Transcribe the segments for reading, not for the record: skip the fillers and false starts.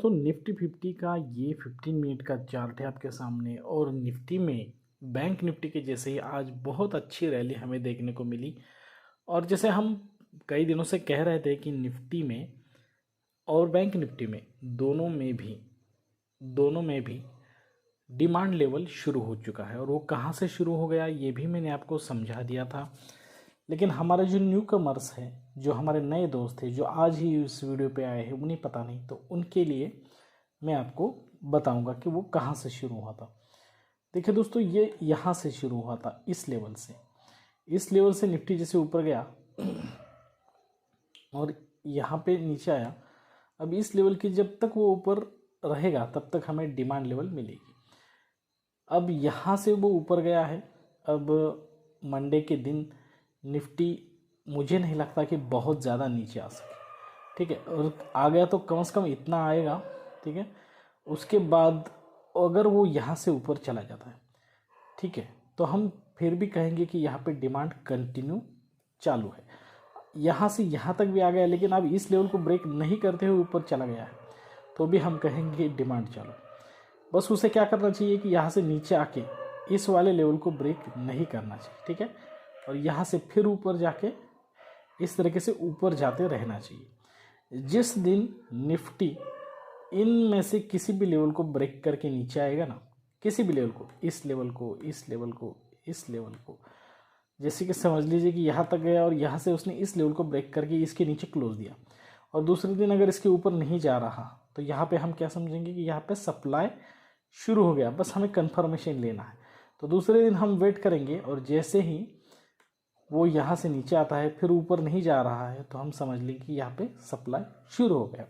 दोस्तों निफ्टी 50 का ये 15 मिनट का चार्ट है आपके सामने। और निफ्टी में बैंक निफ्टी के जैसे ही आज बहुत अच्छी रैली हमें देखने को मिली। और जैसे हम कई दिनों से कह रहे थे कि निफ्टी में और बैंक निफ्टी में दोनों में भी डिमांड लेवल शुरू हो चुका है। और वो कहाँ से शुरू हो गया ये भी मैंने आपको समझा दिया था। लेकिन हमारे जो न्यू कमर्स हैं, जो हमारे नए दोस्त हैं, जो आज ही इस वीडियो पे आए हैं, उन्हें पता नहीं, तो उनके लिए मैं आपको बताऊंगा कि वो कहाँ से शुरू हुआ था। देखिए दोस्तों, ये यहाँ से शुरू हुआ था, इस लेवल से निफ्टी जैसे ऊपर गया और यहाँ पे नीचे आया। अब इस लेवल की जब तक वो ऊपर रहेगा तब तक हमें डिमांड लेवल मिलेगी। अब यहाँ से वो ऊपर गया है। अब मंडे के दिन निफ्टी मुझे नहीं लगता कि बहुत ज़्यादा नीचे आ सके, ठीक है। और आ गया तो कम से कम इतना आएगा, ठीक है। उसके बाद अगर वो यहाँ से ऊपर चला जाता है, ठीक है, तो हम फिर भी कहेंगे कि यहाँ पे डिमांड कंटिन्यू चालू है। यहाँ से यहाँ तक भी आ गया, लेकिन अब इस लेवल को ब्रेक नहीं करते हुए ऊपर चला गया है, तो भी हम कहेंगे डिमांड चालू। बस उसे क्या करना चाहिए कि यहाँ से नीचे आके इस वाले लेवल को ब्रेक नहीं करना चाहिए, ठीक है। और यहाँ से फिर ऊपर जाके इस तरीके से ऊपर जाते रहना चाहिए। जिस दिन निफ्टी इनमें से किसी भी लेवल को ब्रेक करके नीचे आएगा ना, किसी भी लेवल को, इस लेवल को, इस लेवल को, इस लेवल को, जैसे कि समझ लीजिए कि यहाँ तक गया और यहाँ से उसने इस लेवल को ब्रेक करके इसके नीचे क्लोज दिया, और दूसरे दिन अगर इसके ऊपर नहीं जा रहा, तो यहाँ पे हम क्या समझेंगे कि यहाँ पे सप्लाई शुरू हो गया। बस हमें कंफर्मेशन लेना है। तो दूसरे दिन हम वेट करेंगे, और जैसे ही वो यहाँ से नीचे आता है, फिर ऊपर नहीं जा रहा है, तो हम समझ लेंगे कि यहाँ पे सप्लाई शुरू हो गया।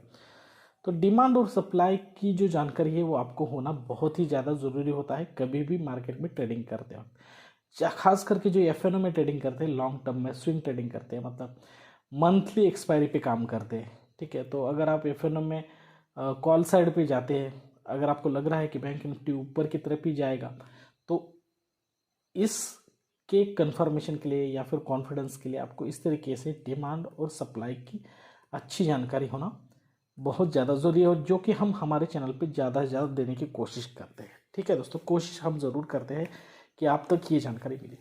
तो डिमांड और सप्लाई की जो जानकारी है वो आपको होना बहुत ही ज़्यादा ज़रूरी होता है कभी भी मार्केट में ट्रेडिंग करते हो। खास करके जो एफएनओ में ट्रेडिंग करते हैं, लॉन्ग टर्म में स्विंग ट्रेडिंग करते हैं, मतलब मंथली एक्सपायरी पे काम करते हैं, ठीक है। तो अगर आप एफएनओ में कॉल साइड पे जाते हैं, अगर आपको लग रहा है कि बैंक निफ्टी ऊपर की तरफ ही जाएगा, तो इसके कंफर्मेशन के लिए या फिर कॉन्फिडेंस के लिए आपको इस तरीके से डिमांड और सप्लाई की अच्छी जानकारी होना बहुत ज़्यादा ज़रूरी है, और जो कि हम हमारे चैनल पे ज़्यादा से ज़्यादा देने की कोशिश करते हैं, ठीक है दोस्तों। कोशिश हम ज़रूर करते हैं कि आप तक ये जानकारी मिले।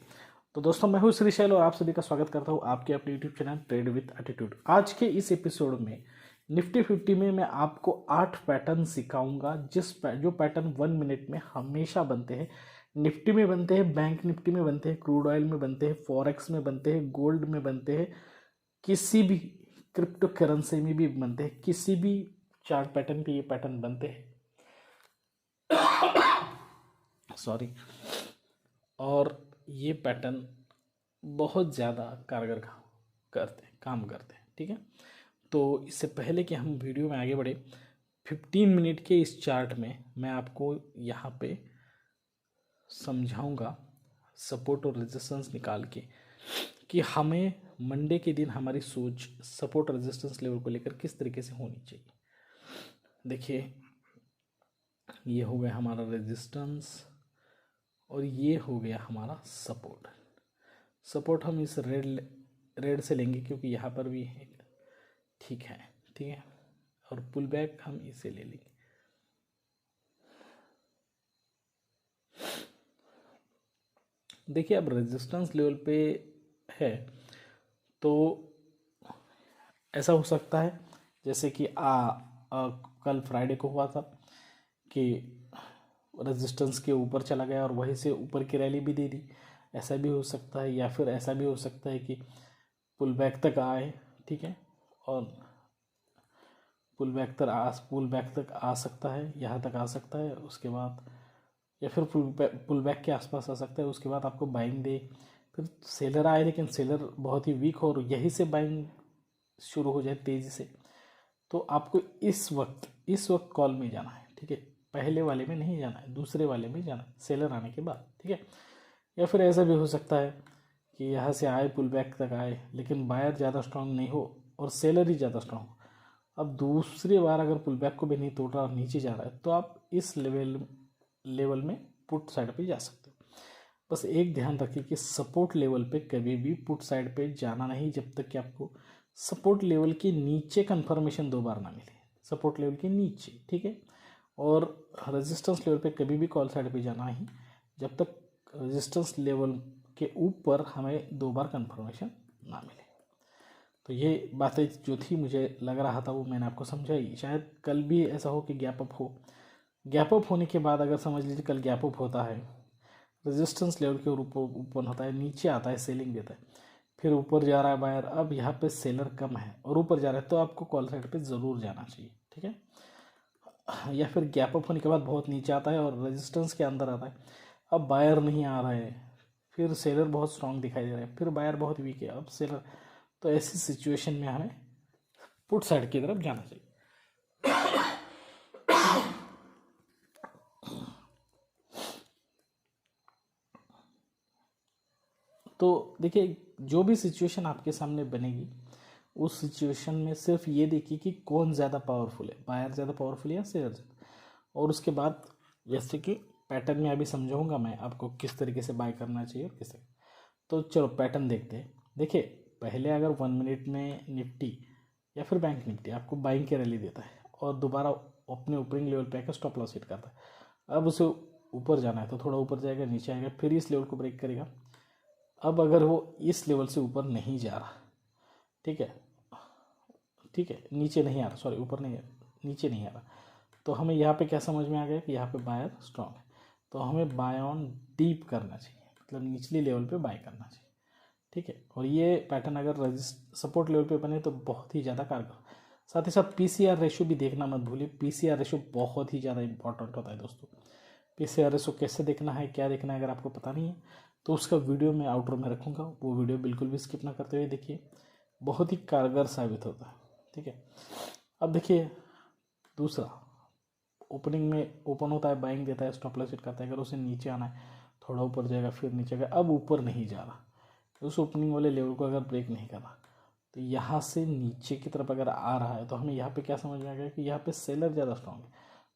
तो दोस्तों, मैं हूँ श्री शैल और आप सभी का स्वागत करता हूँ आपके अपने YouTube channel trade with attitude. आज के इस एपिसोड में निफ्टी 50 में मैं आपको 8 पैटर्न सिखाऊंगा, जो पैटर्न 1 मिनट में हमेशा बनते हैं। निफ्टी में बनते हैं, बैंक निफ्टी में बनते हैं, क्रूड ऑयल में बनते हैं, फॉरेक्स में बनते हैं, गोल्ड में बनते हैं, किसी भी क्रिप्टो करेंसी में भी बनते हैं, किसी भी चार्ट पैटर्न पे ये पैटर्न बनते हैं। सॉरी। और ये पैटर्न बहुत ज़्यादा कारगर काम करते हैं, ठीक है। तो इससे पहले कि हम वीडियो में आगे बढ़े, 15 मिनट के इस चार्ट में मैं आपको यहाँ पे समझाऊंगा सपोर्ट और रेजिस्टेंस निकाल के कि हमें मंडे के दिन हमारी सोच सपोर्ट रेजिस्टेंस लेवल को लेकर किस तरीके से होनी चाहिए। देखिए, ये हो गया हमारा रेजिस्टेंस और ये हो गया हमारा सपोर्ट हम इस रेड से लेंगे, क्योंकि यहाँ पर भी है, ठीक है। और पुल बैक हम इसे ले लेंगे। देखिए, अब रेजिस्टेंस लेवल पे है, तो ऐसा हो सकता है जैसे कि कल फ्राइडे को हुआ था कि रेजिस्टेंस के ऊपर चला गया और वहीं से ऊपर की रैली भी दे दी। ऐसा भी हो सकता है, या फिर ऐसा भी हो सकता है कि पुल बैक तक आए, ठीक है, और पुल बैक तक आ सकता है, यहाँ तक आ सकता है, उसके बाद या फिर पुल बैक के आसपास आ सकता है। उसके बाद आपको बाइंग दे, फिर सेलर आए, लेकिन सेलर बहुत ही वीक हो और यहीं से बाइंग शुरू हो जाए तेज़ी से, तो आपको इस वक्त कॉल में जाना है, ठीक है। पहले वाले में नहीं जाना है, दूसरे वाले में जाना है सेलर आने के बाद, ठीक है। या फिर ऐसा भी हो सकता है कि यहाँ से आए, पुल बैक तक आए, लेकिन बायर ज़्यादा स्ट्रांग नहीं हो और सेलर ही ज़्यादा स्ट्रांग हो। अब दूसरी बार अगर पुल बैक को भी नहीं तोड़ रहा और नीचे जा रहा है, तो आप इस लेवल में पुट साइड पे जा सकते हो। बस एक ध्यान रखिए कि सपोर्ट लेवल पे कभी भी पुट साइड पे जाना नहीं, जब तक कि आपको सपोर्ट लेवल के नीचे कंफर्मेशन 2 बार ना मिले, सपोर्ट लेवल के नीचे, ठीक है। और रेजिस्टेंस लेवल पे कभी भी कॉल साइड पे जाना ही जब तक रेजिस्टेंस लेवल के ऊपर हमें 2 बार कंफर्मेशन ना मिले। तो ये बातें जो थी मुझे लग रहा था वो मैंने आपको समझाई। शायद कल भी ऐसा हो कि गैप अप हो, गैप अप होने के बाद अगर समझ लीजिए कल गैप अप होता है, रेजिस्टेंस लेवल के ऊपर ओपन होता है, नीचे आता है, सेलिंग देता है, फिर ऊपर जा रहा है बायर, अब यहाँ पे सेलर कम है और ऊपर जा रहा है, तो आपको कॉल साइड पे ज़रूर जाना चाहिए, ठीक है। या फिर गैप अप होने के बाद बहुत नीचे आता है और रेजिस्टेंस के अंदर आता है, अब बायर नहीं आ रहा है, फिर सेलर बहुत स्ट्रांग दिखाई दे रहा है, फिर बायर बहुत वीक है, अब सेलर, तो ऐसी सिचुएशन में हमें पुट साइड की तरफ जाना चाहिए। तो देखिए जो भी सिचुएशन आपके सामने बनेगी उस सिचुएशन में सिर्फ ये देखिए कि कौन ज़्यादा पावरफुल है, बायर ज़्यादा पावरफुल है या सेलर ज़्यादा। और उसके बाद जैसे कि पैटर्न में अभी समझाऊंगा मैं आपको किस तरीके से बाय करना चाहिए और किस तरीके। तो चलो पैटर्न देखते हैं। देखिए पहले अगर 1 मिनट में निफ्टी या फिर बैंक निफ्टी आपको बाइंग की रैली देता है और दोबारा अपने ओपनिंग लेवल पे आकर स्टॉप लॉस हिट करता है, अब उसे ऊपर जाना है तो थोड़ा ऊपर जाएगा, नीचे आएगा, फिर इस लेवल को ब्रेक करेगा। अब अगर वो इस लेवल से ऊपर नहीं जा रहा, ठीक है, ठीक है, नीचे नहीं आ रहा, सॉरी ऊपर नहीं, नीचे नहीं आ रहा, तो हमें यहाँ पे क्या समझ में आ गया कि यहाँ पे बायर स्ट्रॉन्ग है, तो हमें बाय ऑन डीप करना चाहिए, मतलब निचली लेवल पे बाय करना चाहिए, ठीक है। और ये पैटर्न अगर सपोर्ट लेवल पे बने तो बहुत ही ज़्यादा कारगर। साथ ही साथ पीसीआर रेशो भी देखना मत भूलिए, पीसीआर रेशो बहुत ही ज़्यादा इंपॉर्टेंट होता है दोस्तों। पीसीआर रेशो कैसे देखना है, क्या देखना है, अगर आपको पता नहीं है तो उसका वीडियो मैं आउटरो में रखूँगा, वो वीडियो बिल्कुल भी स्किप ना करते हुए देखिए, बहुत ही कारगर साबित होता है, ठीक है। अब देखिए दूसरा, ओपनिंग में ओपन होता है, बाइंग देता है, स्टॉप लॉस हिट करता है, अगर उसे नीचे आना है थोड़ा ऊपर जाएगा, फिर नीचे आएगा, अब ऊपर नहीं जा रहा, उस ओपनिंग वाले लेवल को अगर ब्रेक नहीं करना, तो यहाँ से नीचे की तरफ अगर आ रहा है तो हमें यहाँ पे क्या समझ में आ गया कि यहाँ पे सेलर ज़्यादा स्ट्रॉन्ग है,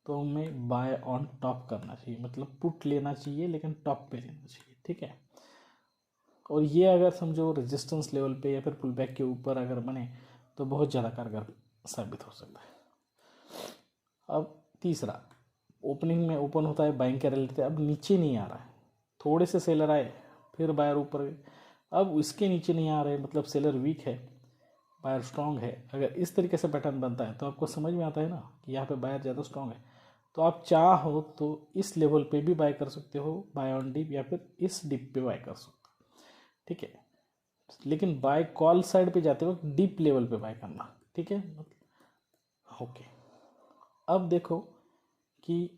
तो हमें बाय ऑन टॉप करना चाहिए, मतलब पुट लेना चाहिए लेकिन टॉप पे लेना चाहिए, ठीक है। और ये अगर समझो रेजिस्टेंस लेवल पे या फिर पुल बैक के ऊपर अगर बने तो बहुत ज़्यादा कारगर साबित हो सकता है। अब तीसरा, ओपनिंग में ओपन होता है, बाइंग कर लेते हैं, अब नीचे नहीं आ रहा है, थोड़े से सेलर आए फिर बायर ऊपर गए, अब इसके नीचे नहीं आ रहे, मतलब सेलर वीक है, बायर स्ट्रांग है। अगर इस तरीके से पैटर्न बनता है तो आपको समझ में आता है ना कि यहाँ पे बायर ज़्यादा स्ट्रांग है, तो आप चाहो तो इस लेवल पे भी बाय कर सकते हो, बाय ऑन डिप, या फिर इस डिप पे बाय कर सकते हो, ठीक है। लेकिन बाय कॉल साइड पे जाते वक्त डीप लेवल पे बाय करना, ठीक है, ओके। अब देखो कि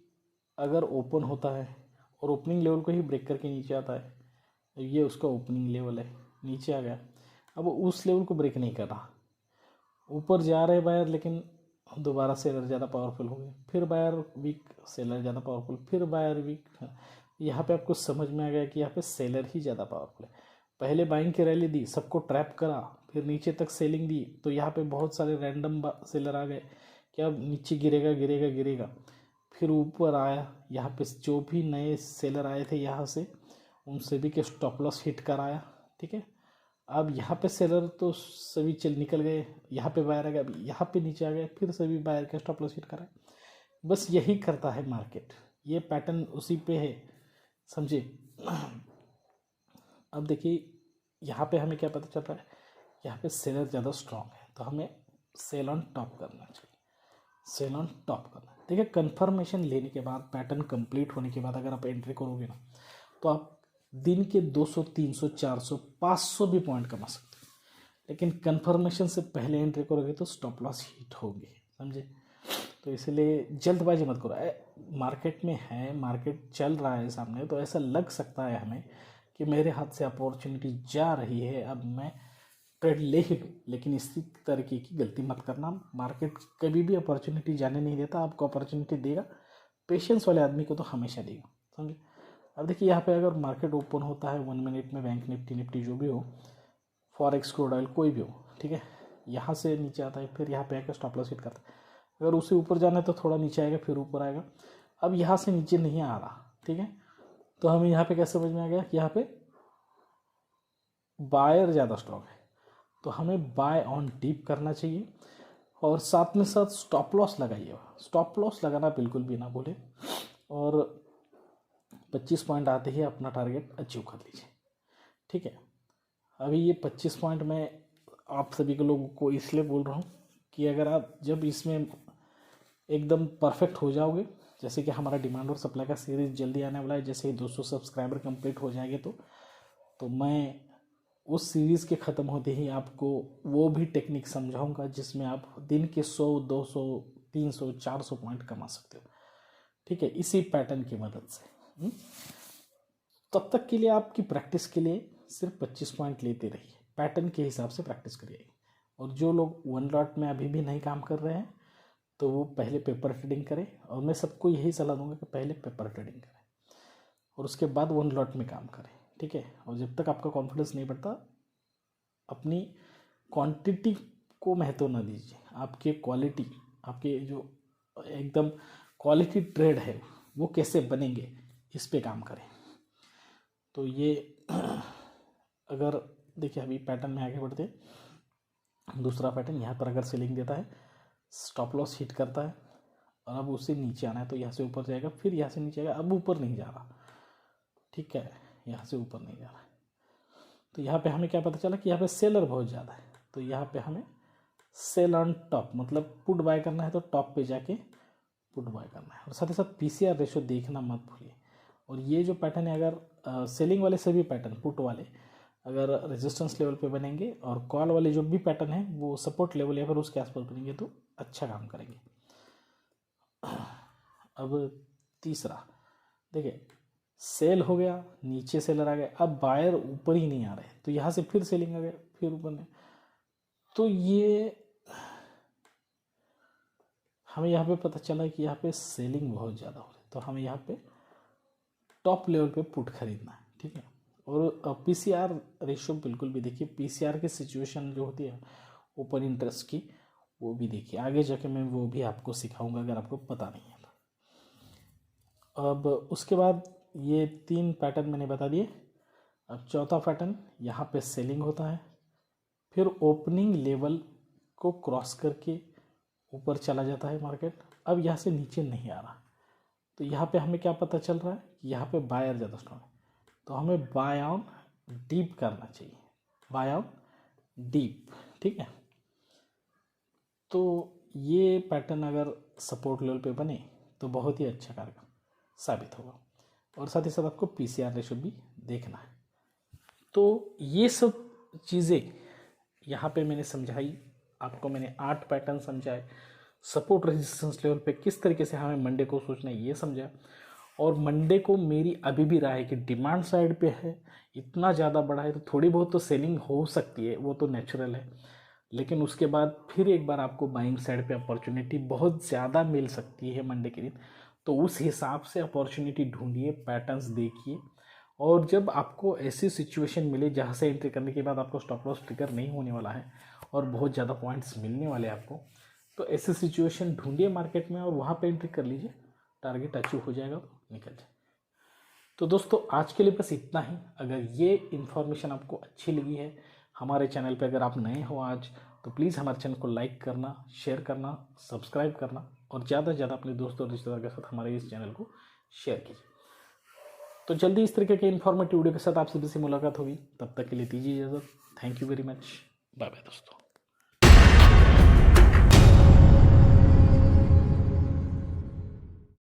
अगर ओपन होता है और ओपनिंग लेवल को ही ब्रेक करके नीचे आता है, ये उसका ओपनिंग लेवल है, नीचे आ गया, अब उस लेवल को ब्रेक नहीं कर रहा, ऊपर जा रहे बायर, लेकिन दोबारा सेलर ज़्यादा पावरफुल हो गए, फिर बायर वीक, सेलर ज़्यादा पावरफुल, फिर बायर वीक। यहाँ पे आपको समझ में आ गया कि यहाँ पे सेलर ही ज़्यादा पावरफुल है। पहले बाइंग की रैली दी, सबको ट्रैप करा, फिर नीचे तक सेलिंग दी, तो यहाँ पे बहुत सारे रैंडम सेलर आ गए कि अब नीचे गिरेगा गिरेगा गिरेगा, फिर ऊपर आया, यहाँ पे जो भी नए सेलर आए थे यहाँ से उनसे भी के स्टॉप लॉस हिट कराया, ठीक है। अब यहाँ पे सेलर तो सभी चल निकल गए, यहाँ पे बायर आ गया, अब यहाँ पे नीचे आ गए, फिर सभी बायर का स्टॉप लॉस हिट कराए, बस यही करता है मार्केट, ये पैटर्न उसी पे है, समझे। अब देखिए यहाँ पे हमें क्या पता चलता है, यहाँ पे सेलर ज़्यादा स्ट्रांग है, तो हमें सेल ऑन टॉप करना चाहिए, सेल ऑन टॉप करना। देखिए कन्फर्मेशन लेने के बाद, पैटर्न कंप्लीट होने के बाद अगर आप एंट्री करोगे ना तो आप दिन के 200, 300, 400, 500 भी पॉइंट कमा सकते हैं, लेकिन कन्फर्मेशन से पहले एंट्री करोगे तो स्टॉप लॉस हिट होंगे, समझे। तो इसलिए जल्दबाजी मत करो, मार्केट में है, मार्केट चल रहा है सामने, तो ऐसा लग सकता है हमें कि मेरे हाथ से अपॉर्चुनिटी जा रही है, अब मैं ट्रेड ले ही लूँ, लेकिन इसी तरीके की गलती मत करना। मार्केट कभी भी अपॉर्चुनिटी जाने नहीं देता, आपको अपॉर्चुनिटी देगा, पेशेंस वाले आदमी को तो हमेशा देगा, समझे। अब देखिए यहाँ पे अगर मार्केट ओपन होता है 1 मिनट में, बैंक निफ्टी जो भी हो, फॉरेक्स क्रूड ऑयल कोई भी हो, ठीक है, यहाँ से नीचे आता है, फिर यहाँ पे आकर स्टॉप लॉस हिट करता है, अगर उसे ऊपर जाना है तो थोड़ा नीचे आएगा, फिर ऊपर आएगा, अब यहाँ से नीचे नहीं आ रहा, ठीक है, तो हमें यहाँ पे क्या समझ में आ गया कि यहाँ पे बायर ज़्यादा स्ट्रॉन्ग है, तो हमें बाय ऑन डीप करना चाहिए, और साथ में साथ स्टॉप लॉस लगाइएगा। स्टॉप लॉस लगाना बिल्कुल भी ना भूलें और 25 पॉइंट आते ही अपना टारगेट अचीव कर लीजिए। ठीक है, अभी ये 25 पॉइंट मैं आप सभी के लोगों को इसलिए बोल रहा हूँ कि अगर आप जब इसमें एकदम परफेक्ट हो जाओगे, जैसे कि हमारा डिमांड और सप्लाई का सीरीज जल्दी आने वाला है, जैसे ही 200 सब्सक्राइबर कंप्लीट हो जाएंगे तो मैं उस सीरीज़ के ख़त्म होते ही आपको वो भी टेक्निक समझाऊंगा जिसमें आप दिन के 100, 200, 300, 400 पॉइंट कमा सकते हो। ठीक है, इसी पैटर्न की मदद से। तब तक के लिए आपकी प्रैक्टिस के लिए सिर्फ 25 पॉइंट लेते रहिए, पैटर्न के हिसाब से प्रैक्टिस करिए। और जो लोग वन लॉट में अभी भी नहीं काम कर रहे हैं तो वो पहले पेपर ट्रेडिंग करें, और मैं सबको यही सलाह दूंगा कि पहले पेपर ट्रेडिंग करें और उसके बाद वन लॉट में काम करें। ठीक है, और जब तक आपका कॉन्फिडेंस नहीं बढ़ता अपनी क्वांटिटी को महत्व ना दीजिए, आपके क्वालिटी, आपके जो एकदम क्वालिटी ट्रेड है वो कैसे बनेंगे इस पे काम करें। तो ये अगर देखिए अभी पैटर्न में आगे बढ़ते, दूसरा पैटर्न यहाँ पर अगर सेलिंग देता है, स्टॉप लॉस हिट करता है और अब उसे नीचे आना है तो यहाँ से ऊपर जाएगा, फिर यहाँ से नीचे आएगा, अब ऊपर नहीं जा रहा। ठीक है, यहाँ से ऊपर नहीं जा रहा, तो यहाँ पे हमें क्या पता चला कि यहाँ पे सेलर बहुत ज़्यादा है, तो यहाँ पे हमें सेल ऑन टॉप, मतलब पुट बाय करना है तो टॉप पे जाके पुट बाय करना है। और साथ ही साथ पीसीआर रेशो देखना मत भूलिए। और ये जो पैटर्न है, अगर सेलिंग वाले सभी पैटर्न पुट वाले अगर रेजिस्टेंस लेवल पे बनेंगे और कॉल वाले जो भी पैटर्न है वो सपोर्ट लेवल या फिर उसके आसपास बनेंगे तो अच्छा काम करेंगे। अब तीसरा देखिए, सेल हो गया, नीचे सेलर आ गए, अब बायर ऊपर ही नहीं आ रहे, तो यहाँ से फिर सेलिंग आ गए, फिर ऊपर नहीं, तो ये हमें यहाँ पे पता चला कि यहाँ पे सेलिंग बहुत ज़्यादा हो रही है, तो हमें यहाँ पे टॉप लेवल पे पुट खरीदना है। ठीक है, और पीसीआर रेशो बिल्कुल भी देखिए, पीसीआर की सिचुएशन जो होती है ओपन इंटरेस्ट की, वो भी देखिए, आगे जाके मैं वो भी आपको सिखाऊंगा अगर आपको पता नहीं है तो। अब उसके बाद ये 3 पैटर्न मैंने बता दिए। अब चौथा पैटर्न, यहाँ पे सेलिंग होता है, फिर ओपनिंग लेवल को क्रॉस करके ऊपर चला जाता है मार्केट, अब यहाँ से नीचे नहीं आ रहा, तो यहाँ पे हमें क्या पता चल रहा है कि यहाँ पे बायर ज़्यादा स्ट्रॉन्ग है, तो हमें बाय ऑन डीप करना चाहिए, बाय ऑन डीप। ठीक है, तो ये पैटर्न अगर सपोर्ट लेवल पे बने तो बहुत ही अच्छा कारगर साबित होगा। और साथ ही साथ आपको पीसीआर रेशो भी देखना है। तो ये सब चीज़ें यहाँ पे मैंने समझाई आपको, मैंने 8 पैटर्न समझाए, सपोर्ट रेजिस्टेंस लेवल पे किस तरीके से हमें मंडे को सोचना है ये समझा। और मंडे को मेरी अभी भी राय है कि डिमांड साइड पे है, इतना ज़्यादा बड़ा है तो थोड़ी बहुत तो सेलिंग हो सकती है, वो तो नेचुरल है, लेकिन उसके बाद फिर एक बार आपको बाइंग साइड पे अपॉर्चुनिटी बहुत ज़्यादा मिल सकती है मंडे के दिन। तो उस हिसाब से अपॉर्चुनिटी ढूंढिए, पैटर्न्स देखिए, और जब आपको ऐसी सिचुएशन मिले जहाँ से एंट्री करने के बाद आपको स्टॉप लॉस ट्रिगर नहीं होने वाला है और बहुत ज़्यादा पॉइंट्स मिलने वाले हैं आपको, तो ऐसी सिचुएशन ढूंढिए मार्केट में और वहाँ पे एंट्री कर लीजिए, टारगेट अचीव हो जाएगा तो निकल जाए। तो दोस्तों आज के लिए बस इतना ही। अगर ये इन्फॉर्मेशन आपको अच्छी लगी है, हमारे चैनल पे अगर आप नए हो आज, तो प्लीज़ हमारे चैनल को लाइक करना, शेयर करना, सब्सक्राइब करना और ज़्यादा से ज़्यादा अपने दोस्तों और रिश्तेदार के साथ हमारे इस चैनल को शेयर कीजिए। तो जल्दी इस तरीके के इन्फॉर्मेटिव वीडियो के साथ आप सभी से मुलाकात होगी, तब तक के लिए दीजिए इजाज़त। Thank you very much, bye bye दोस्तों।